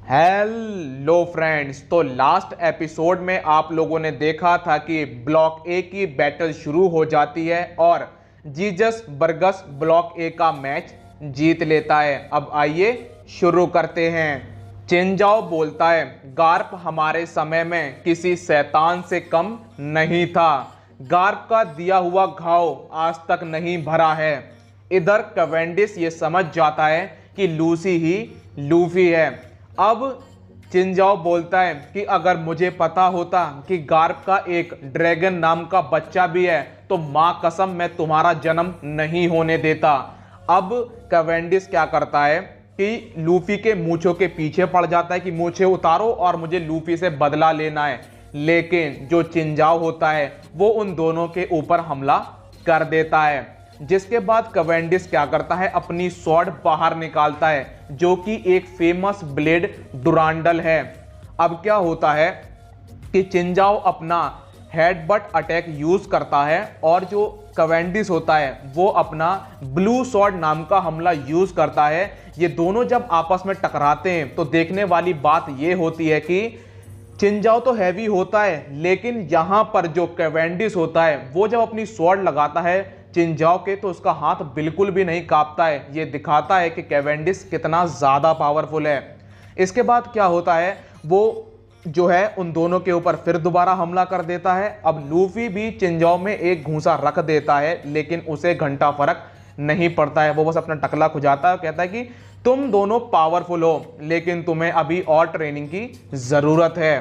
Hello friends, तो last episode में आप लोगों ने देखा था कि ब्लॉक ए की बैटल शुरू हो जाती है और जीजस बर्गस ब्लॉक ए का मैच जीत लेता है। अब आइए शुरू करते हैं। चिनजाओ बोलता है, गार्प हमारे समय में किसी शैतान से कम नहीं था। गार्प का दिया हुआ घाव आज तक नहीं भरा है। इधर कैवेंडिश ये समझ जाता है कि लूसी ही लूफी है। अब चिनजाओ बोलता है कि अगर मुझे पता होता कि गार्प का एक ड्रैगन नाम का बच्चा भी है तो मां कसम मैं तुम्हारा जन्म नहीं होने देता। अब कैवेंडिश क्या करता है कि लूफी के मूंछों के पीछे पड़ जाता है कि मूंछें उतारो और मुझे लूफी से बदला लेना है। लेकिन जो चिनजाओ होता है वो उन दोनों के ऊपर हमला कर देता है। जिसके बाद कैवेंडिश क्या करता है, अपनी स्वॉर्ड बाहर निकालता है जो कि एक फेमस ब्लेड डुरांडल है। अब क्या होता है कि चिनजाओ अपना हेडबट अटैक यूज करता है और जो कैवेंडिश होता है वो अपना ब्लू स्वॉर्ड नाम का हमला यूज करता है। ये दोनों जब आपस में टकराते हैं तो देखने वाली बात ये होती है कि चिनजाओ तो हैवी होता है, लेकिन यहां पर जो कैवेंडिश होता है वो जब अपनी स्वॉर्ड लगाता है चिनजाओ के तो उसका हाथ बिल्कुल भी नहीं कांपता है। ये दिखाता है कि कैवेंडिश कितना ज़्यादा पावरफुल है। इसके बाद क्या होता है, वो जो है उन दोनों के ऊपर फिर दोबारा हमला कर देता है। अब लूफी भी चिनजाओ में एक घूंसा रख देता है, लेकिन उसे घंटा फर्क नहीं पड़ता है। वो बस अपना टकला खुजाता है और कहता है कि तुम दोनों पावरफुल हो, लेकिन तुम्हें अभी और ट्रेनिंग की ज़रूरत है।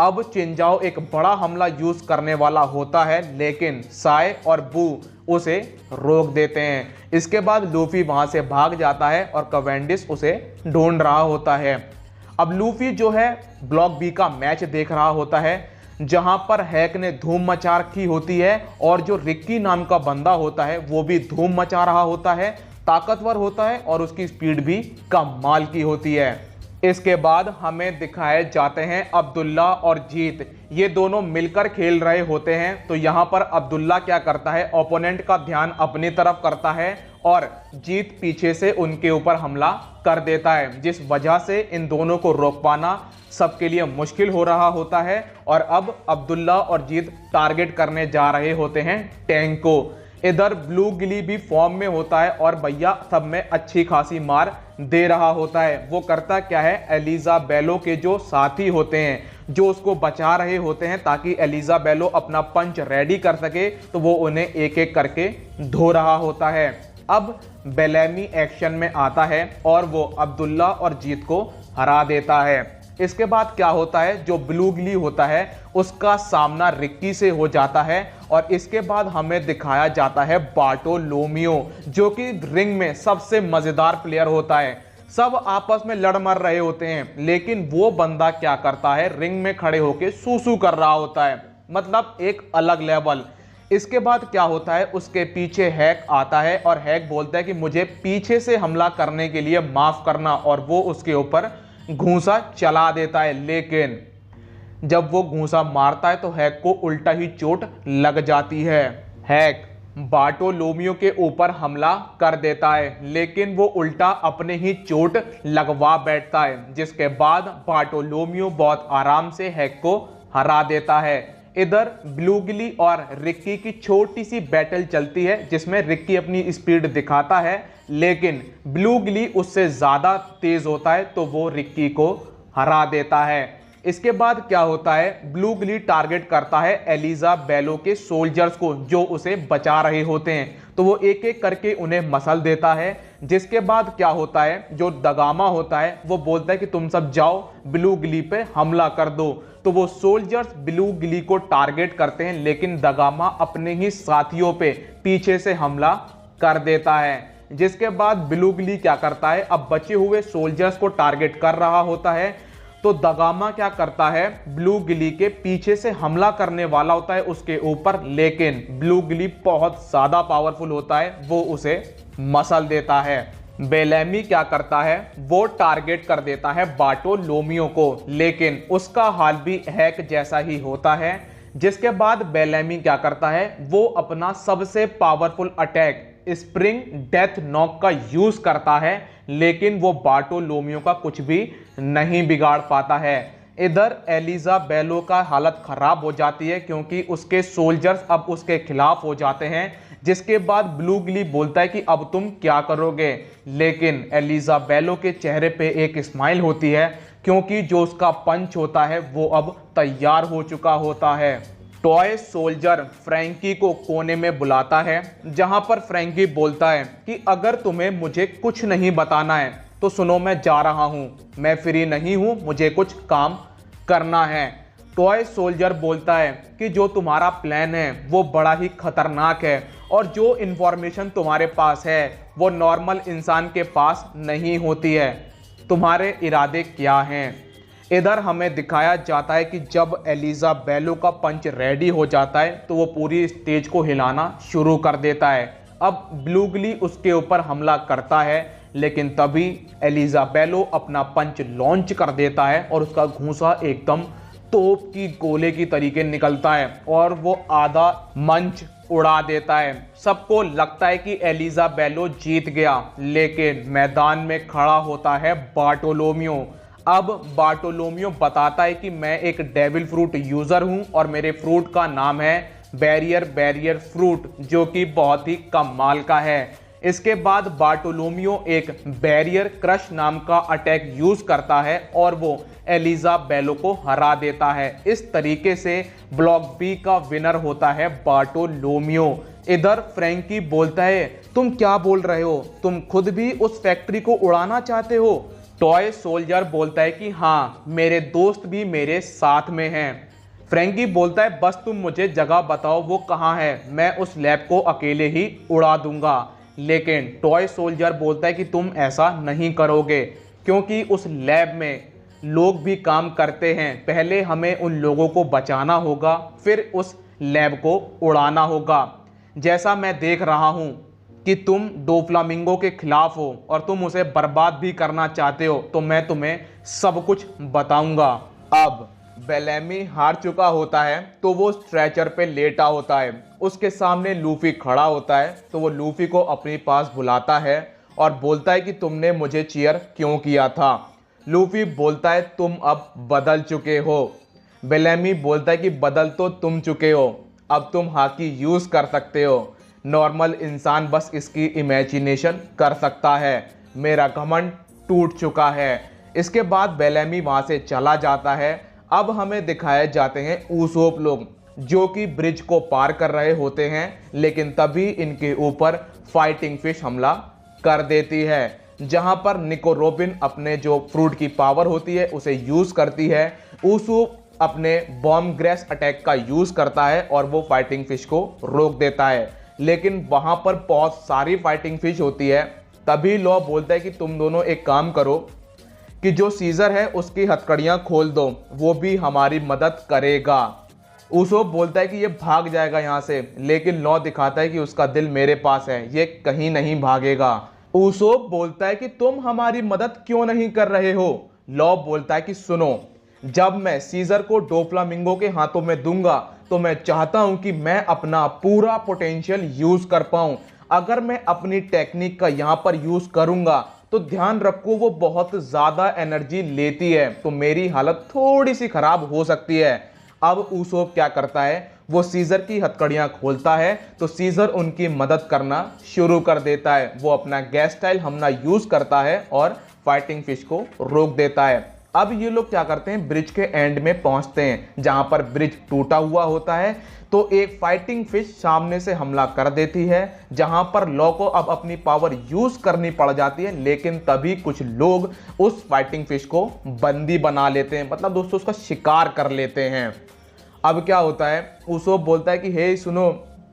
अब चिनजाओ एक बड़ा हमला यूज करने वाला होता है, लेकिन साय और बू उसे रोक देते हैं। इसके बाद लूफी वहां से भाग जाता है और कैवेंडिश उसे ढूंढ रहा होता है। अब लूफी जो है ब्लॉक बी का मैच देख रहा होता है, जहां पर हैक ने धूम मचा रखी होती है और जो रिक्की नाम का बंदा होता है वो भी धूम मचा रहा होता है, ताकतवर होता है और उसकी स्पीड भी कमाल की होती है। इसके बाद हमें दिखाए जाते हैं अब्दुल्ला और जीत, ये दोनों मिलकर खेल रहे होते हैं। तो यहाँ पर अब्दुल्ला क्या करता है, ओपोनेंट का ध्यान अपनी तरफ करता है और जीत पीछे से उनके ऊपर हमला कर देता है, जिस वजह से इन दोनों को रोक पाना सबके लिए मुश्किल हो रहा होता है। और अब अब्दुल्ला और जीत टारगेट करने जा रहे होते हैं टैंक को। इधर ब्लू गिली भी फॉर्म में होता है और भैया सब में अच्छी खासी मार दे रहा होता है। वो करता क्या है, एलिजाबेलो के जो साथी होते हैं जो उसको बचा रहे होते हैं ताकि एलिजाबेलो अपना पंच रेडी कर सके, तो वो उन्हें एक एक करके धो रहा होता है। अब बेलेमी एक्शन में आता है और वो अब्दुल्ला और जीत को हरा देता है। इसके बाद क्या होता है, जो ब्लू गिली होता है उसका सामना रिक्की से हो जाता है और इसके बाद हमें दिखाया जाता है बार्टोलोमियो, जो कि रिंग में सबसे मजेदार प्लेयर होता है। सब आपस में लड़ मर रहे होते हैं, लेकिन वो बंदा क्या करता है, रिंग में खड़े होकर सूसू कर रहा होता है, मतलब एक अलग लेवल। इसके बाद क्या होता है, उसके पीछे हैक आता है और हैक बोलता है कि मुझे पीछे से हमला करने के लिए माफ करना, और वो उसके ऊपर घूंसा चला देता है। लेकिन जब वो घूंसा मारता है तो हैक को उल्टा ही चोट लग जाती है। हैक बार्टोलोमियो के ऊपर हमला कर देता है, लेकिन वो उल्टा अपने ही चोट लगवा बैठता है, जिसके बाद बार्टोलोमियो बहुत आराम से हैक को हरा देता है। इधर ब्लू गिली और रिक्की की छोटी सी बैटल चलती है, जिसमें रिक्की अपनी स्पीड दिखाता है, लेकिन ब्लू गिली उससे ज्यादा तेज होता है तो वो रिक्की को हरा देता है। इसके बाद क्या होता है, ब्लू गिली टारगेट करता है एलिजाबेलो के सोल्जर्स को जो उसे बचा रहे होते हैं, तो वो एक एक करके उन्हें मसल देता है। जिसके बाद क्या होता है, जो दगामा होता है वो बोलता है कि तुम सब जाओ ब्लू गिली पे हमला कर दो। तो वो सोल्जर्स ब्लू गिली को टारगेट करते हैं, लेकिन दगामा अपने ही साथियों पे पीछे से हमला कर देता है। जिसके बाद ब्लू गिली क्या करता है, अब बचे हुए सोल्जर्स को टारगेट कर रहा होता है, तो दगामा क्या करता है, ब्लू गिली के पीछे से हमला करने वाला होता है उसके ऊपर, लेकिन ब्लू गिली बहुत ज्यादा पावरफुल होता है, वो उसे मसल देता है। बेलेमी क्या करता है, वो टारगेट कर देता है बार्टोलोमियो को, लेकिन उसका हाल भी हैक जैसा ही होता है। जिसके बाद बेलेमी क्या करता है, वो अपना सबसे powerful attack spring death knock का यूज करता है, लेकिन वो बार्टोलोमियो का कुछ भी नहीं बिगाड़ पाता है। इधर एलिजा बेलो का हालत खराब हो जाती है क्योंकि उसके सोल्जर्स अब उसके खिलाफ हो जाते हैं, जिसके बाद ब्लू गिली बोलता है कि अब तुम क्या करोगे। लेकिन एलिजा बेलो के चेहरे पे एक स्माइल होती है क्योंकि जो उसका पंच होता है वो अब तैयार हो चुका होता है। टॉय सोल्जर फ्रैंकी को कोने में बुलाता है, जहां पर फ्रैंकी बोलता है कि अगर तुम्हें मुझे कुछ नहीं बताना है तो सुनो, मैं जा रहा हूं, मैं फ्री नहीं हूं, मुझे कुछ काम करना है। टॉय सोल्जर बोलता है कि जो तुम्हारा प्लान है वो बड़ा ही खतरनाक है और जो इंफॉर्मेशन तुम्हारे पास है वो नॉर्मल इंसान के पास नहीं होती है। तुम्हारे इरादे क्या हैं? इधर हमें दिखाया जाता है कि जब एलिजा बेलो का पंच रेडी हो जाता है तो वो पूरी स्टेज को हिलाना शुरू कर देता है। अब ब्लू गिली उसके ऊपर हमला करता है, लेकिन तभी एलिजा बेलो अपना पंच लॉन्च कर देता है और उसका घूंसा एकदम तोप की गोले की तरीके निकलता है और वो आधा मंच उड़ा देता है। सबको लगता है कि एलिजा बेलो जीत गया, लेकिन मैदान में खड़ा होता है बार्टोलोमियो। अब बार्टोलोमियो बताता है कि मैं एक डेविल फ्रूट यूजर हूं और मेरे फ्रूट का नाम है बैरियर फ्रूट, जो कि बहुत ही कमाल का है। इसके बाद बार्टोलोमियो एक बैरियर क्रश नाम का अटैक यूज करता है और वो एलिजा बेलो को हरा देता है। इस तरीके से ब्लॉक बी का विनर होता है बार्टोलोमियो। इधर फ्रैंकी बोलता है, तुम क्या बोल रहे हो? तुम खुद भी उस फैक्ट्री को उड़ाना चाहते हो? टॉय सोल्जर बोलता है कि हाँ, मेरे दोस्त भी मेरे साथ में हैं। फ्रैंकी बोलता है, बस तुम मुझे जगह बताओ वो कहाँ है, मैं उस लैब को अकेले ही उड़ा दूंगा। लेकिन टॉय सोल्जर बोलता है कि तुम ऐसा नहीं करोगे क्योंकि उस लैब में लोग भी काम करते हैं। पहले हमें उन लोगों को बचाना होगा, फिर उस लैब को उड़ाना होगा। जैसा मैं देख रहा हूं कि तुम डोफ्लामिंगो के खिलाफ हो और तुम उसे बर्बाद भी करना चाहते हो, तो मैं तुम्हें सब कुछ बताऊंगा। अब बेलेमी हार चुका होता है तो वो स्ट्रेचर पे लेटा होता है। उसके सामने लूफी खड़ा होता है तो वो लूफी को अपने पास बुलाता है और बोलता है कि तुमने मुझे चीयर क्यों किया था। लूफी बोलता है, तुम अब बदल चुके हो। बेलेमी बोलता है कि बदल तो तुम चुके हो, अब तुम हाकी यूज कर सकते हो। नॉर्मल इंसान बस इसकी इमेजिनेशन कर सकता है। मेरा घमंड टूट चुका है। इसके बाद बेलेमी वहां से चला जाता है। अब हमें दिखाए जाते हैं ऊसोप लोग, जो कि ब्रिज को पार कर रहे होते हैं, लेकिन तभी इनके ऊपर फाइटिंग फिश हमला कर देती है, जहां पर निको रोबिन अपने जो फ्रूट की पावर होती है उसे यूज करती है। ऊसोप अपने बॉम्ब ग्रेस अटैक का यूज करता है और वो फाइटिंग फिश को रोक देता है, लेकिन वहां पर बहुत सारी फाइटिंग फिश होती है। तभी लॉ बोलता है कि तुम दोनों एक काम करो कि जो सीजर है उसकी हथकड़ियां खोल दो, वो भी हमारी मदद करेगा। ऊसोप बोलता है कि ये भाग जाएगा यहाँ से, लेकिन लॉ दिखाता है कि उसका दिल मेरे पास है, ये कहीं नहीं भागेगा। ऊसोप बोलता है कि तुम हमारी मदद क्यों नहीं कर रहे हो? लॉ बोलता है कि सुनो, जब मैं सीजर को डोफ्लामिंगो के हाथों में दूंगा तो मैं चाहता हूं कि मैं अपना पूरा पोटेंशियल यूज कर पाऊं। अगर मैं अपनी टेक्निक का यहां पर यूज करूंगा तो ध्यान रखो वो बहुत ज्यादा एनर्जी लेती है, तो मेरी हालत थोड़ी सी खराब हो सकती है। अब ऊसोप क्या करता है, वो सीजर की हथकड़ियां खोलता है तो सीजर उनकी मदद करना शुरू कर देता है। वो अपना गैस स्टाइल हमला यूज करता है और फाइटिंग फिश को रोक देता है। अब ये लोग क्या करते हैं, ब्रिज के एंड में पहुंचते हैं जहां पर ब्रिज टूटा हुआ होता है, तो एक फाइटिंग फिश सामने से हमला कर देती है, जहां पर लॉ को अब अपनी पावर यूज करनी पड़ जाती है। लेकिन तभी कुछ लोग उस फाइटिंग फिश को बंदी बना लेते हैं, मतलब दोस्तों उसका शिकार कर लेते हैं। अब क्या होता है, ऊसोप बोलता है कि हे सुनो,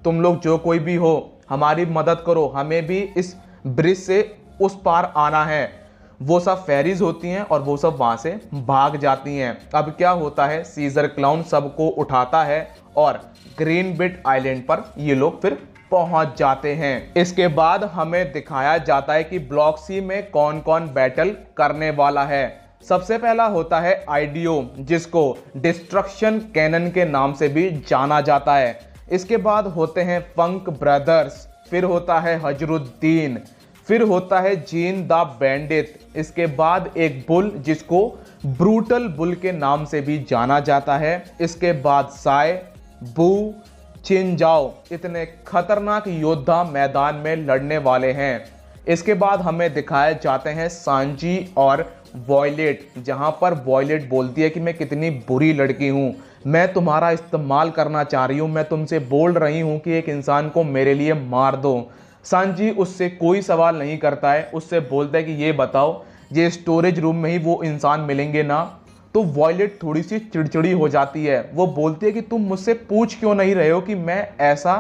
तुम लोग जो कोई भी हो, हमारी मदद करो, हमें भी इस ब्रिज से उस पार आना है। वो सब फेरीज होती हैं और वो सब वहां से भाग जाती हैं। अब क्या होता है, सीजर क्लाउन सबको उठाता है और ग्रीन बिट आइलैंड पर ये लोग फिर पहुंच जाते हैं। इसके बाद हमें दिखाया जाता है कि ब्लॉक सी में कौन कौन बैटल करने वाला है। सबसे पहला होता है आईडियो, जिसको डिस्ट्रक्शन कैनन के नाम से भी जाना जाता है। इसके बाद होते हैं फंक ब्रदर्स, फिर होता है हजरुद्दीन, फिर होता है जीन द बैंडिट, इसके बाद एक बुल जिसको ब्रूटल बुल के नाम से भी जाना जाता है, इसके बाद साय, बू, चिनजाओ, इतने खतरनाक योद्धा मैदान में लड़ने वाले हैं। इसके बाद हमें दिखाए जाते हैं सांजी और वॉयलेट, जहां पर वॉयलेट बोलती है कि मैं कितनी बुरी लड़की हूं, मैं तुम्हारा इस्तेमाल करना चाह रही हूं, मैं तुमसे बोल रही हूं कि एक इंसान को मेरे लिए मार दो। सांजी उससे कोई सवाल नहीं करता है, उससे बोलता है कि ये बताओ ये स्टोरेज रूम में ही वो इंसान मिलेंगे ना। तो वॉयलेट थोड़ी सी चिड़चिड़ी हो जाती है, वो बोलती है कि तुम मुझसे पूछ क्यों नहीं रहे हो कि मैं ऐसा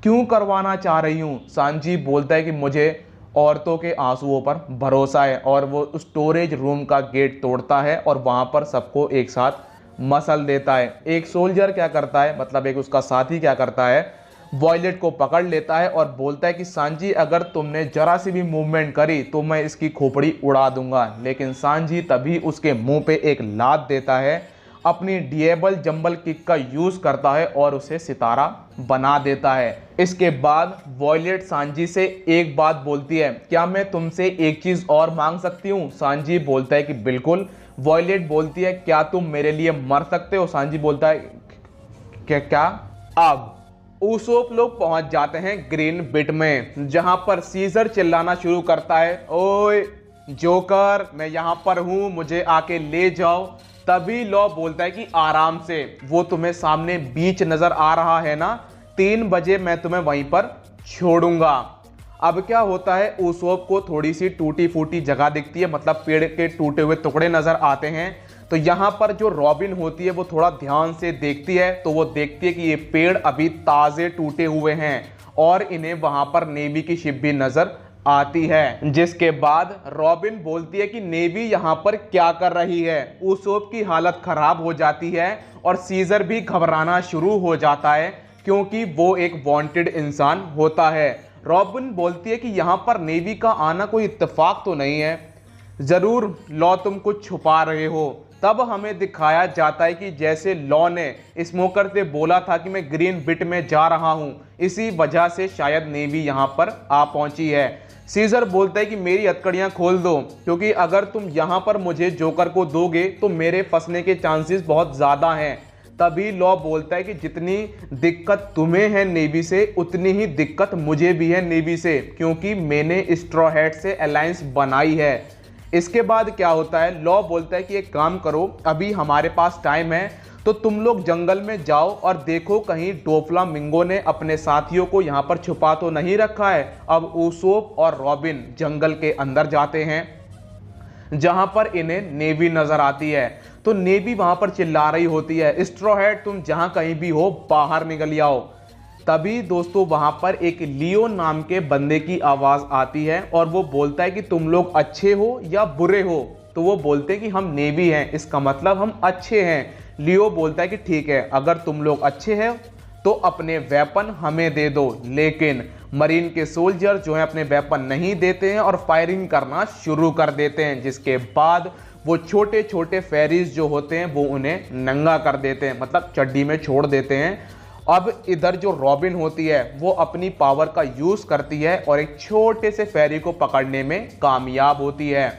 क्यों करवाना चाह रही हूँ। सांजी बोलता है कि मुझे औरतों के आंसुओं पर भरोसा है, और वो स्टोरेज रूम का गेट तोड़ता है और वहाँ पर सबको एक साथ मसल देता है। एक सोल्जर क्या करता है, मतलब एक उसका साथी क्या करता है, वॉयलेट को पकड़ लेता है और बोलता है कि सांजी अगर तुमने जरा सी भी मूवमेंट करी तो मैं इसकी खोपड़ी उड़ा दूंगा। लेकिन सांजी तभी उसके मुंह पे एक लात देता है, अपनी डिएबल जंबल किक का यूज करता है और उसे सितारा बना देता है। इसके बाद वॉयलेट सांजी से एक बात बोलती है, क्या मैं तुमसे एक चीज और मांग सकती हूँ। सांजी बोलता है कि बिल्कुल। वॉयलेट बोलती है क्या तुम मेरे लिए मर सकते हो। सांजी बोलता है क्या। अब उसोप लोग पहुंच जाते हैं ग्रीन बिट में, जहां पर सीजर चिल्लाना शुरू करता है, ओए जोकर मैं यहां पर हूं, मुझे आके ले जाओ। तभी लॉ बोलता है कि आराम से, वो तुम्हें सामने बीच नजर आ रहा है ना, 3 बजे मैं तुम्हें वहीं पर छोड़ूंगा। अब क्या होता है, उसोप को थोड़ी सी टूटी फूटी जगह दिखती है, मतलब पेड़ के टूटे हुए टुकड़े नजर आते हैं। तो यहाँ पर जो रॉबिन होती है वो थोड़ा ध्यान से देखती है, तो वो देखती है कि ये पेड़ अभी ताजे टूटे हुए हैं और इन्हें वहां पर नेवी की शिप भी नजर आती है। जिसके बाद रॉबिन बोलती है कि नेवी यहाँ पर क्या कर रही है। उसोप की हालत खराब हो जाती है और सीजर भी घबराना शुरू हो जाता है, क्योंकि वो एक वांटेड इंसान होता है। रॉबिन बोलती है कि यहाँ पर नेवी का आना कोई इत्तेफाक तो नहीं है, जरूर लॉ तुम कुछ छुपा रहे हो। तब हमें दिखाया जाता है कि जैसे लॉ ने स्मोकर से बोला था कि मैं ग्रीन बिट में जा रहा हूं, इसी वजह से शायद नेवी यहां पर आ पहुंची है। सीजर बोलता है कि मेरी हथकड़ियां खोल दो, क्योंकि अगर तुम यहां पर मुझे जोकर को दोगे तो मेरे फंसने के चांसेस बहुत ज्यादा हैं। तभी लॉ बोलता है कि जितनी दिक्कत तुम्हें है नेवी से, उतनी ही दिक्कत मुझे भी है नेवी से, क्योंकि मैंने स्ट्रॉ हैट से अलायंस बनाई है। इसके बाद क्या होता है, लॉ बोलता है कि एक काम करो, अभी हमारे पास टाइम है, तो तुम लोग जंगल में जाओ और देखो कहीं डोफ्लामिंगो ने अपने साथियों को यहाँ पर छुपा तो नहीं रखा है। अब उसोप और रॉबिन जंगल के अंदर जाते हैं, जहां पर इन्हें नेवी नजर आती है। तो नेवी वहां पर चिल्ला रही होती है, स्ट्रॉ हैट तुम जहां कहीं भी हो बाहर निकल आओ। तभी दोस्तों वहां पर एक लियो नाम के बंदे की आवाज आती है और वो बोलता है कि तुम लोग अच्छे हो या बुरे हो। तो वो बोलते हैं कि हम नेवी हैं, इसका मतलब हम अच्छे हैं। लियो बोलता है कि ठीक है, अगर तुम लोग अच्छे हैं तो अपने वेपन हमें दे दो। लेकिन मरीन के सोल्जर जो हैं अपने वेपन नहीं देते हैं और फायरिंग करना शुरू कर देते हैं, जिसके बाद वो छोटे छोटे फेरीज जो होते हैं वो उन्हें नंगा कर देते हैं, मतलब चड्डी में छोड़ देते हैं। अब इधर जो रॉबिन होती है वो अपनी पावर का यूज करती है और एक छोटे से फेरी को पकड़ने में कामयाब होती है।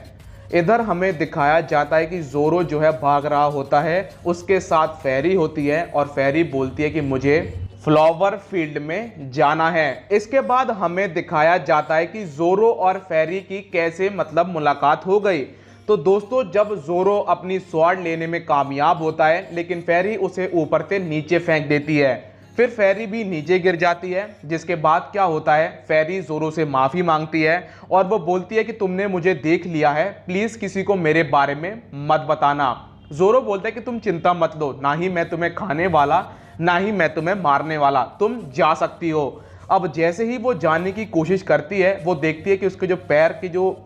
इधर हमें दिखाया जाता है कि जोरो जो है भाग रहा होता है, उसके साथ फेरी होती है और फेरी बोलती है कि मुझे फ्लावर फील्ड में जाना है। इसके बाद हमें दिखाया जाता है कि जोरो और फेरी की कैसे मतलब मुलाकात हो गई। तो दोस्तों जब जोरो अपनी स्वॉर्ड लेने में कामयाब होता है, लेकिन फेरी उसे ऊपर से नीचे फेंक देती है, फिर फेरी भी नीचे गिर जाती है। जिसके बाद क्या होता है, फेरी जोरो से माफी मांगती है और वो बोलती है कि तुमने मुझे देख लिया है, प्लीज किसी को मेरे बारे में मत बताना। जोरो बोलता है कि तुम चिंता मत लो, ना ही मैं तुम्हें खाने वाला ना ही मैं तुम्हें मारने वाला, तुम जा सकती हो। अब जैसे ही वो जाने की कोशिश करती है, वो देखती है कि उसके जो पैर की जो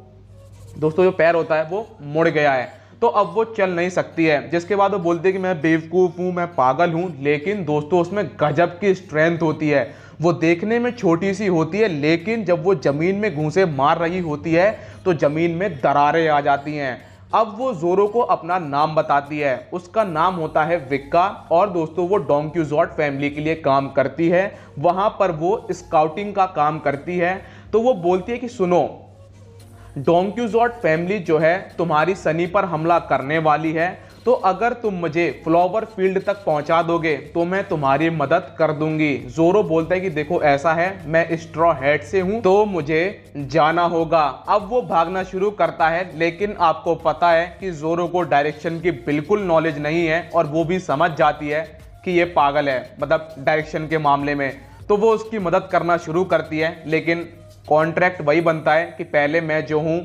दोस्तों जो पैर होता है वो मुड़ गया है, तो अब वो चल नहीं सकती है। जिसके बाद वो बोलती है कि मैं बेवकूफ़ हूँ, मैं पागल हूँ। लेकिन दोस्तों उसमें गजब की स्ट्रेंथ होती है। वो देखने में छोटी सी होती है, लेकिन जब वो ज़मीन में घूंसे मार रही होती है तो ज़मीन में दरारें आ जाती हैं। अब वो जोरो को अपना नाम बताती है। उसका नाम होता है विक्का और दोस्तों वो डोंग क्विक्सोट फैमिली के लिए काम करती है। वहां पर वो स्काउटिंग का काम करती है। तो वो बोलती है कि सुनो, डोंग क्विक्सोट फैमिली जो है तुम्हारी सनी पर हमला करने वाली है, तो अगर तुम मुझे फ्लावर फील्ड तक पहुंचा दोगे तो मैं तुम्हारी मदद कर दूंगी। जोरो बोलता है कि देखो ऐसा है, मैं स्ट्रॉ हैट से हूं तो मुझे जाना होगा। अब वो भागना शुरू करता है, लेकिन आपको पता है कि जोरो को डायरेक्शन की बिल्कुल नॉलेज नहीं है और वो भी समझ जाती है कि ये पागल है, मतलब डायरेक्शन के मामले में। तो वो उसकी मदद करना शुरू करती है, लेकिन कॉन्ट्रैक्ट वही बनता है कि पहले मैं जो हूं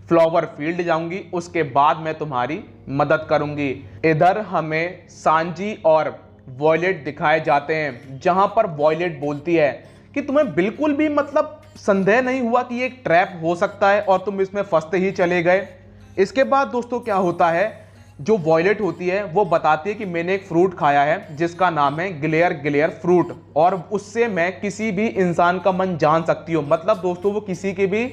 फ्लावर फील्ड जाऊंगी, उसके बाद मैं तुम्हारी मदद करूंगी। इधर हमें सांजी और वॉयलेट दिखाए जाते हैं, जहां पर वॉयलेट बोलती है कि तुम्हें बिल्कुल भी मतलब संदेह नहीं हुआ कि ये एक ट्रैप हो सकता है और तुम इसमें फंसते ही चले गए। इसके बाद दोस्तों क्या होता है, जो वॉयलेट होती है वो बताती है कि मैंने एक फ्रूट खाया है जिसका नाम है गिलेयर फ्रूट, और उससे मैं किसी भी इंसान का मन जान सकती हूँ। मतलब दोस्तों वो किसी के भी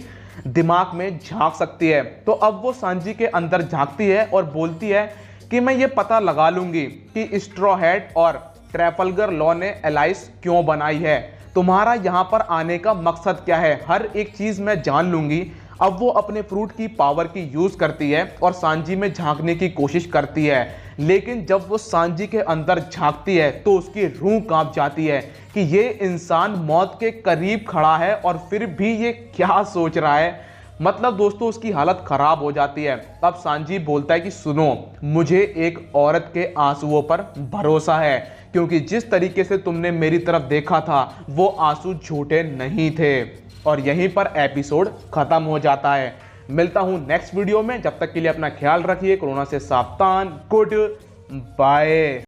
दिमाग में झांक सकती है। तो अब वो सांजी के अंदर झांकती है और बोलती है कि मैं ये पता लगा लूंगी कि स्ट्रॉ हैट और ट्रैफल्गर लॉ ने एलाइस क्यों बनाई है, तुम्हारा यहां पर आने का मकसद क्या है, हर एक चीज मैं जान लूंगी। अब वो अपने फ्रूट की पावर की यूज करती है और सांजी में झांकने की कोशिश करती है, लेकिन जब वो सांजी के अंदर झांकती है तो उसकी रूह कांप जाती है कि ये इंसान मौत के करीब खड़ा है और फिर भी ये क्या सोच रहा है। मतलब दोस्तों उसकी हालत खराब हो जाती है। तब सांजी बोलता है कि सुनो, मुझे एक औरत के आंसुओं पर भरोसा है, क्योंकि जिस तरीके से तुमने मेरी तरफ देखा था वो आंसू झूठे नहीं थे। और यहीं पर एपिसोड खत्म हो जाता है। मिलता हूं नेक्स्ट वीडियो में, जब तक के लिए अपना ख्याल रखिए, कोरोना से सावधान, गुड बाय।